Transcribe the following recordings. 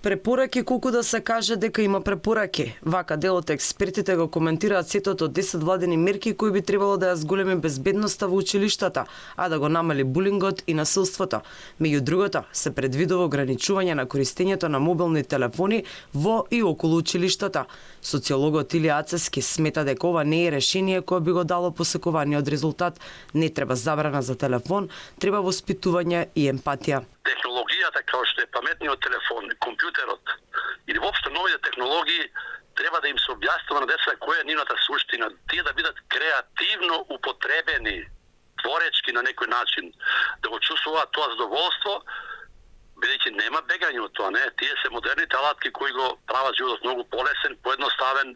Препораки колку да се каже дека има препораки. Вака дел од експертите го коментираат сетот од 10 владени мерки кои би требало да ја зголеми безбедноста во училиштата, а да го намали булингот и насилството. Меѓу другото, се предвидува ограничување на користењето на мобилни телефони во и околу училиштата. Социологот Илија Ацевски смета дека ова не е решение кое би го дало посекуваниот резултат. Не треба забрана за телефон, треба воспитување и емпатија. Технологијата како што е паметниот телефон, компјутерот или воопшто новите технологии треба да им се објаснува на децата која е нивната суштина, тие да бидат креативно употребени, творечки на некој начин, да го чувствуваат тоа задоволство, бидејќи нема бегање од тоа, не? Тие се модерните алатки кои го прават животот многу полесен, поедноставен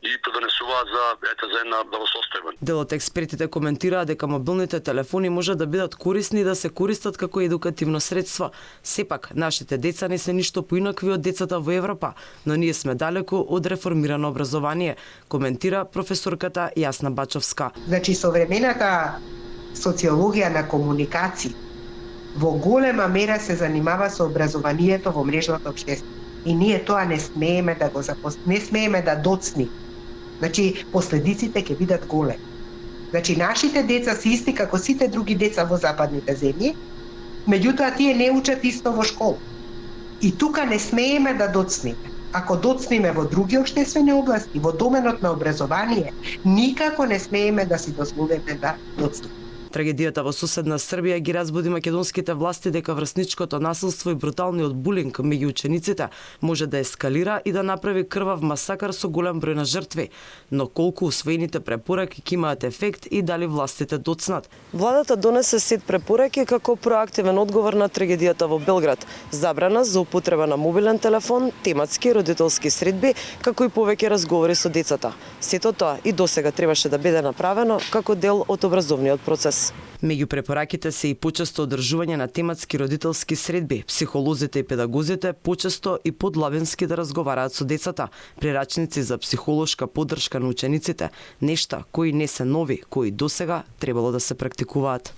и придонесуваат за една благосостојба. Дел од експертите коментираат дека мобилните телефони може да бидат корисни и да се користат како едукативно средство. Сепак, нашите деца не се ништо поинакви од децата во Европа, но ние сме далеку од реформирано образование, коментира професорката Јасна Бачовска. Значи, современата социологија на комуникација во голема мера се занимава со образованието во мрежното општество. И ние тоа не смееме да го не смееме да доцни. Значи, последиците ќе бидат големи. Значи, нашите деца се исти како сите други деца во западните земји, меѓутоа тие не учат исто во школа. И тука не смееме да доцниме. Ако доцниме во други општествени области, во доменот на образование, никако не смееме да си дозволиме да доцниме. Трагедијата во соседна Србија ги разбуди македонските власти дека врсничкото насилство и бруталниот булинг меѓу учениците може да ескалира и да направи крвав масакар со голем број на жртви. Но колку усвоените препораки ќе имаат ефект и дали властите доцнат? Владата донесе сет препораки како проактивен одговор на трагедијата во Белград. Забрана за употреба на мобилен телефон, тематски и родителски средби, како и повеќе разговори со децата. Сето тоа и досега требаше да биде направено како дел од образовниот процес. Меѓу препораките се и почесто одржување на тематски родителски средби, психолозите и педагозите почесто и подлабенски да разговараат со децата, прирачници за психолошка поддршка на учениците, нешта кои не се нови, кои досега требало да се практикуваат.